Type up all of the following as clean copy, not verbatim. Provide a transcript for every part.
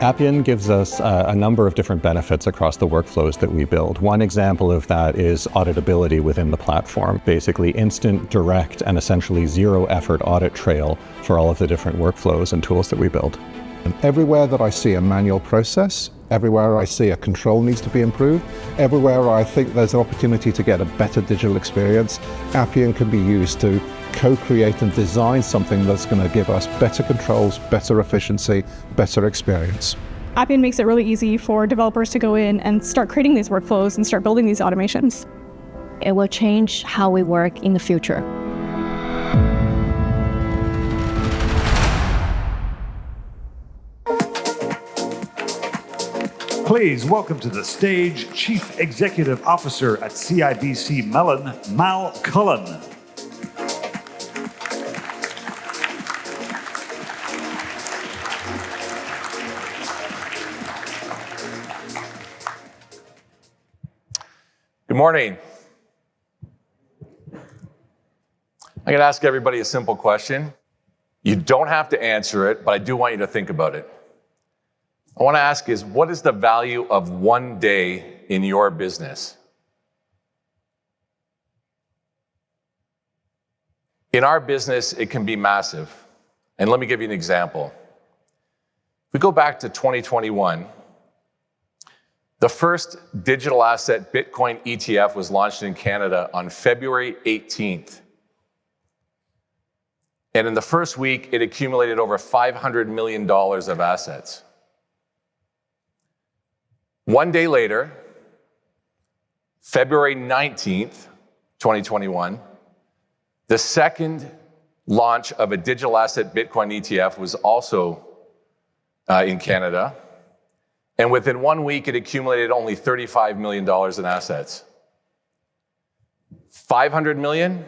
Appian gives us a number of different benefits across the workflows that we build. One example of that is auditability within the platform. Basically instant, direct, and essentially zero effort audit trail for all of the different workflows and tools that we build. And everywhere that I see a manual process, everywhere I see a control needs to be improved, everywhere I think there's an opportunity to get a better digital experience, Appian can be used to co-create and design something that's going to give us better controls, better efficiency, better experience. Appian makes it really easy for developers to go in and start creating these workflows and start building these automations. It will change how we work in the future. Please welcome to the stage Chief Executive Officer at CIBC Mellon, Mal Cullen. Good morning. I'm going to ask everybody a simple question. You don't have to answer it, but I do want you to think about it. I want to ask is, what is the value of one day in your business? In our business, it can be massive. And let me give you an example. If we go back to 2021, the first digital asset Bitcoin ETF was launched in Canada on February 18th. And in the first week, it accumulated over $500 million of assets. One day later, February 19th, 2021, the second launch of a digital asset Bitcoin ETF was also in Canada. And within 1 week, it accumulated only $35 million in assets. 500 million,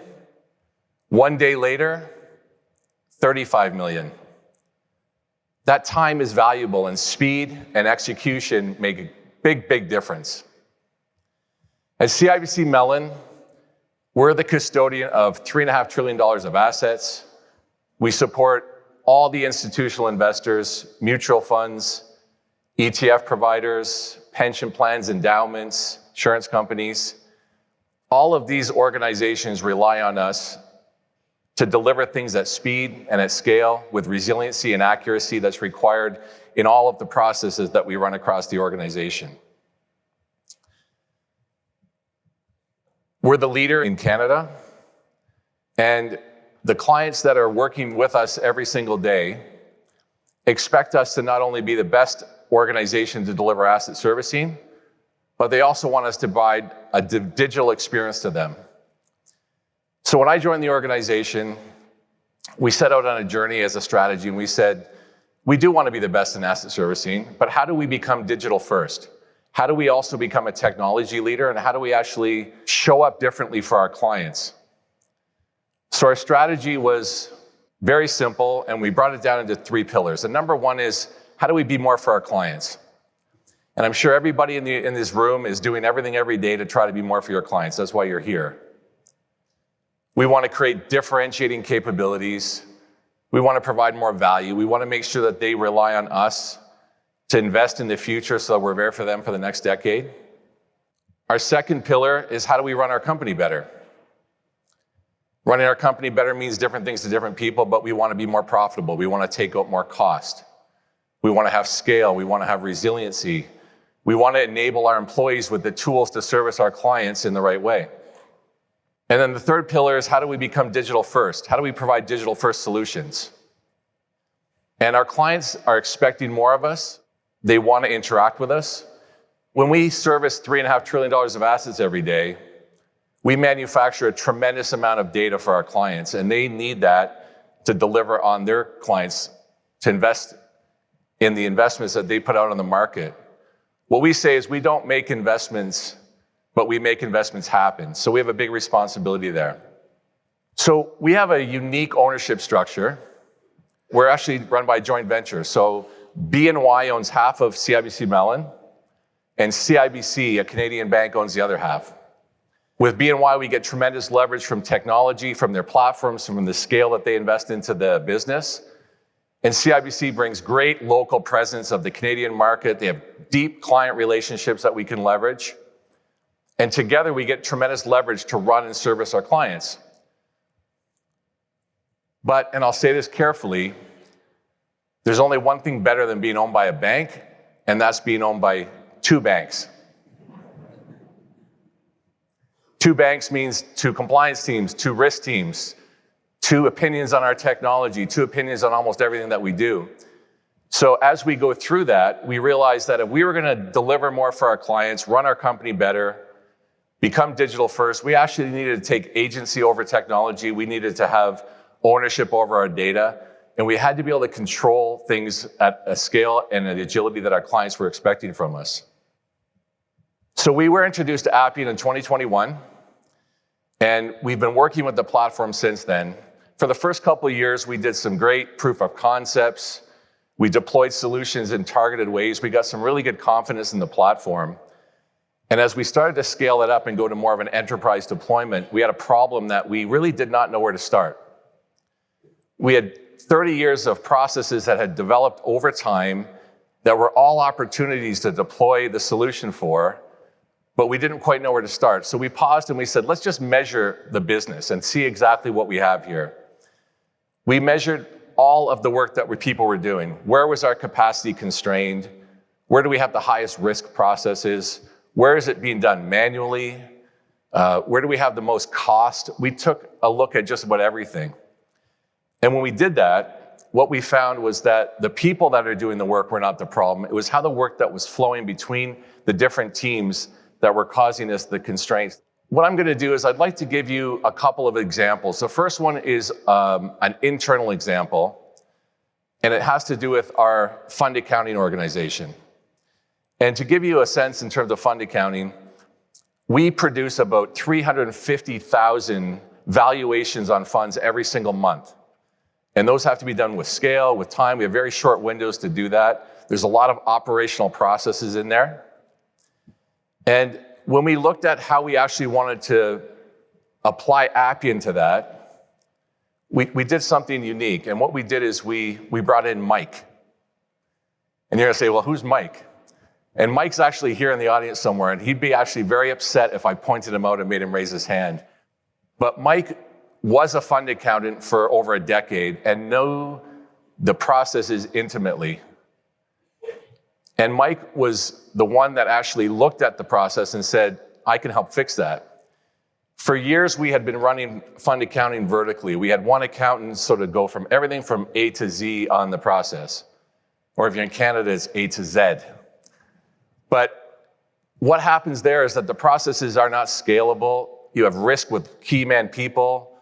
1 day later, 35 million. That time is valuable, and speed and execution make a big, big difference. At CIBC Mellon, we're the custodian of $3.5 trillion of assets. We support all the institutional investors, mutual funds, ETF providers, pension plans, endowments, insurance companies. All of these organizations rely on us to deliver things at speed and at scale with resiliency and accuracy that's required in all of the processes that we run across the organization. We're the leader in Canada, and the clients that are working with us every single day expect us to not only be the best organization to deliver asset servicing, but they also want us to provide a digital experience to them. So when I joined the organization, we set out on a journey as a strategy, and we said, we do want to be the best in asset servicing, but how do we become digital first? How do we also become a technology leader, and how do we actually show up differently for our clients? So our strategy was very simple, and we brought it down into 3 pillars. And number 1 is, how do we be more for our clients? And I'm sure everybody in this room is doing everything every day to try to be more for your clients. That's why you're here. We want to create differentiating capabilities. We want to provide more value. We want to make sure that they rely on us to invest in the future so that we're there for them for the next decade. Our second pillar is, how do we run our company better? Running our company better means different things to different people, but we want to be more profitable. We want to take out more cost. We want to have scale. We want to have resiliency. We want to enable our employees with the tools to service our clients in the right way. And then the third pillar is, how do we become digital first? How do we provide digital first solutions? And our clients are expecting more of us. They want to interact with us. When we service $3.5 trillion of assets every day, we manufacture a tremendous amount of data for our clients, and they need that to deliver on their clients, to invest in the investments that they put out on the market. What we say is, we don't make investments, but we make investments happen. So we have a big responsibility there. So we have a unique ownership structure. We're actually run by a joint venture. So BNY owns half of CIBC Mellon, and CIBC, a Canadian bank, owns the other half. With BNY, we get tremendous leverage from technology, from their platforms, from the scale that they invest into the business. And CIBC brings great local presence of the Canadian market. They have deep client relationships that we can leverage. And together we get tremendous leverage to run and service our clients. But, and I'll say this carefully, there's only one thing better than being owned by a bank, and that's being owned by two banks. Two banks means two compliance teams, two risk teams, two opinions on our technology, two opinions on almost everything that we do. So as we go through that, we realized that if we were going to deliver more for our clients, run our company better, become digital first, we actually needed to take agency over technology. We needed to have ownership over our data, and we had to be able to control things at a scale and an agility that our clients were expecting from us. So we were introduced to Appian in 2021, and we've been working with the platform since then. For the first couple of years, we did some great proof of concepts. We deployed solutions in targeted ways. We got some really good confidence in the platform. And as we started to scale it up and go to more of an enterprise deployment, we had a problem that we really did not know where to start. We had 30 years of processes that had developed over time that were all opportunities to deploy the solution for, but we didn't quite know where to start. So we paused and we said, let's just measure the business and see exactly what we have here. We measured all of the work that people were doing. Where was our capacity constrained? Where do we have the highest risk processes? Where is it being done manually? Where do we have the most cost? We took a look at just about everything. And when we did that, what we found was that the people that are doing the work were not the problem. It was how the work that was flowing between the different teams that were causing us the constraints. What I'm going to do is I'd like to give you a couple of examples. The first one is an internal example, and it has to do with our fund accounting organization. And to give you a sense in terms of fund accounting, we produce about 350,000 valuations on funds every single month. And those have to be done with scale, with time. We have very short windows to do that. There's a lot of operational processes in there. And when we looked at how we actually wanted to apply Appian to that, we did something unique. And what we did is we brought in Mike. And you're going to say, well, who's Mike? And Mike's actually here in the audience somewhere, and he'd be actually very upset if I pointed him out and made him raise his hand. But Mike was a fund accountant for over a decade and knew the processes intimately. And Mike was the one that actually looked at the process and said, I can help fix that. For years, we had been running fund accounting vertically. We had one accountant sort of go from everything from A to Z on the process. Or if you're in Canada, it's A to Z. But what happens there is that the processes are not scalable. You have risk with key man people.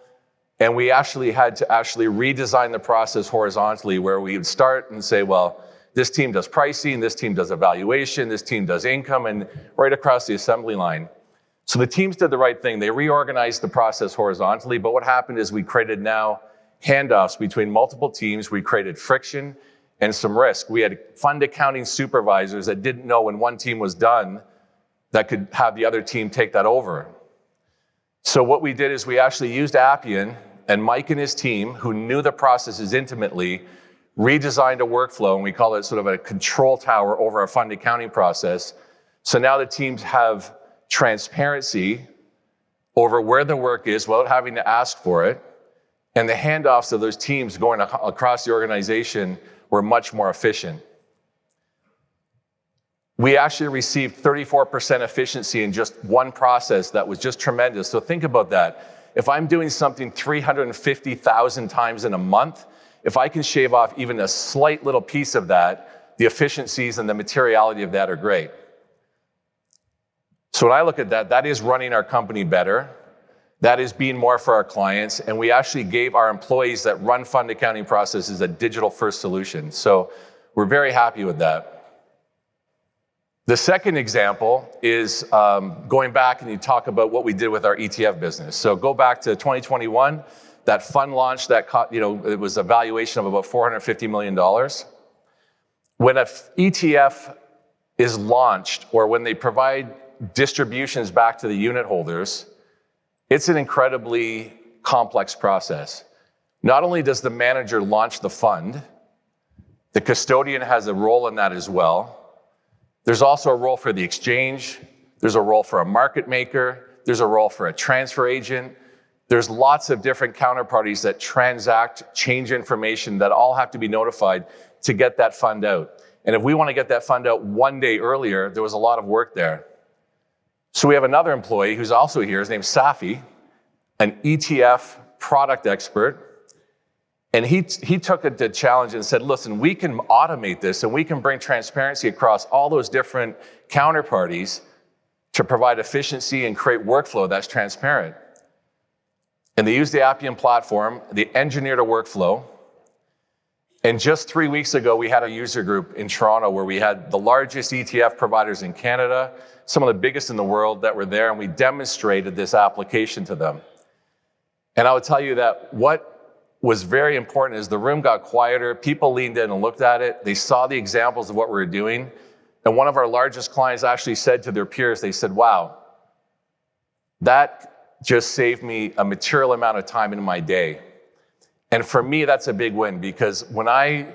And we actually had to redesign the process horizontally, where we would start and say, well, this team does pricing, this team does evaluation, this team does income, and right across the assembly line. So the teams did the right thing. They reorganized the process horizontally, but what happened is we created now handoffs between multiple teams. We created friction and some risk. We had fund accounting supervisors that didn't know when one team was done that could have the other team take that over. So what we did is we actually used Appian, and Mike and his team, who knew the processes intimately, redesigned a workflow, and we call it sort of a control tower over our fund accounting process. So now the teams have transparency over where the work is without having to ask for it, and the handoffs of those teams going across the organization were much more efficient. We actually received 34% efficiency in just one process that was just tremendous. So think about that. If I'm doing something 350,000 times in a month, if I can shave off even a slight little piece of that, the efficiencies and the materiality of that are great. So when I look at that, that is running our company better. That is being more for our clients. And we actually gave our employees that run fund accounting processes a digital-first solution. So we're very happy with that. The second example is going back and you talk about what we did with our ETF business. So go back to 2021, that fund launch that it was a valuation of about $450 million. When an ETF is launched, or when they provide distributions back to the unit holders, It's an incredibly complex process. Not only does the manager launch the fund, the custodian has a role in that as well. There's also a role for the exchange. There's a role for a market maker. There's a role for a transfer agent. There's lots of different counterparties that transact, change information that all have to be notified to get that fund out. And if we want to get that fund out one day earlier, there was a lot of work there. So we have another employee who's also here. His name's Safi, an ETF product expert. And he took the challenge and said, listen, we can automate this and we can bring transparency across all those different counterparties to provide efficiency and create workflow that's transparent. And they used the Appian platform, they engineered a workflow. And just 3 weeks ago, we had a user group in Toronto where we had the largest ETF providers in Canada, some of the biggest in the world that were there, and we demonstrated this application to them. And I would tell you that what was very important is the room got quieter, people leaned in and looked at it, they saw the examples of what we were doing, and one of our largest clients actually said to their peers, they said, wow, that just saved me a material amount of time in my day. And for me, that's a big win, because when I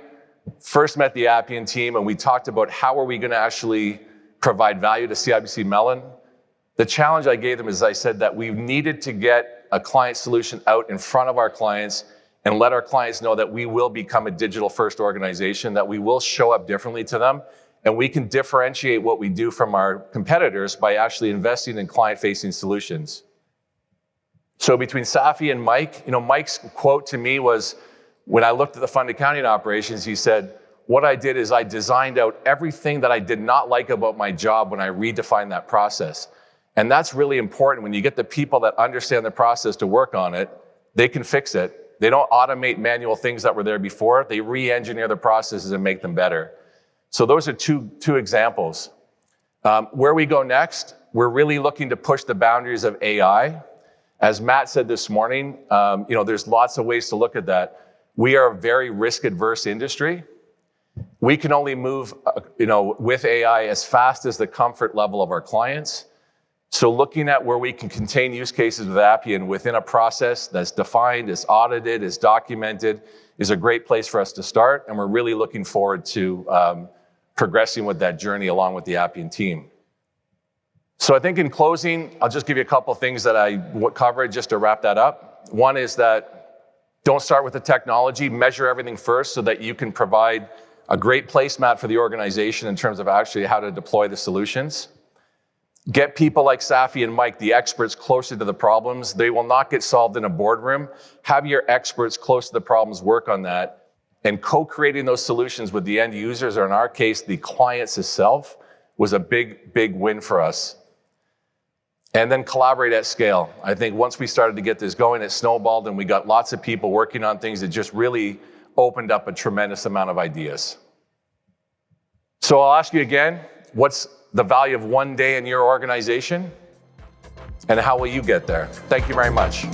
first met the Appian team and we talked about how are we going to actually provide value to CIBC Mellon, the challenge I gave them is I said that we needed to get a client solution out in front of our clients and let our clients know that we will become a digital-first organization, that we will show up differently to them, and we can differentiate what we do from our competitors by actually investing in client-facing solutions. So between Safi and Mike, Mike's quote to me was, when I looked at the fund accounting operations, he said, what I did is I designed out everything that I did not like about my job when I redefined that process. And that's really important. When you get the people that understand the process to work on it, they can fix it. They don't automate manual things that were there before. They re-engineer the processes and make them better. So those are two examples. Where we go next, we're really looking to push the boundaries of AI. As Matt said this morning, there's lots of ways to look at that. We are a very risk-averse industry. We can only move, with AI as fast as the comfort level of our clients. So looking at where we can contain use cases with Appian within a process that's defined, is audited, is documented, is a great place for us to start. And we're really looking forward to progressing with that journey along with the Appian team. So I think in closing, I'll just give you a couple of things that I covered just to wrap that up. One is that don't start with the technology, measure everything first so that you can provide a great placemat for the organization in terms of actually how to deploy the solutions. Get people like Safi and Mike, the experts, closer to the problems. They will not get solved in a boardroom. Have your experts close to the problems, work on that. And co-creating those solutions with the end users, or in our case, the clients itself, was a big, big win for us. And then collaborate at scale. I think once we started to get this going, it snowballed and we got lots of people working on things that just really opened up a tremendous amount of ideas. So I'll ask you again, what's the value of one day in your organization? And how will you get there? Thank you very much.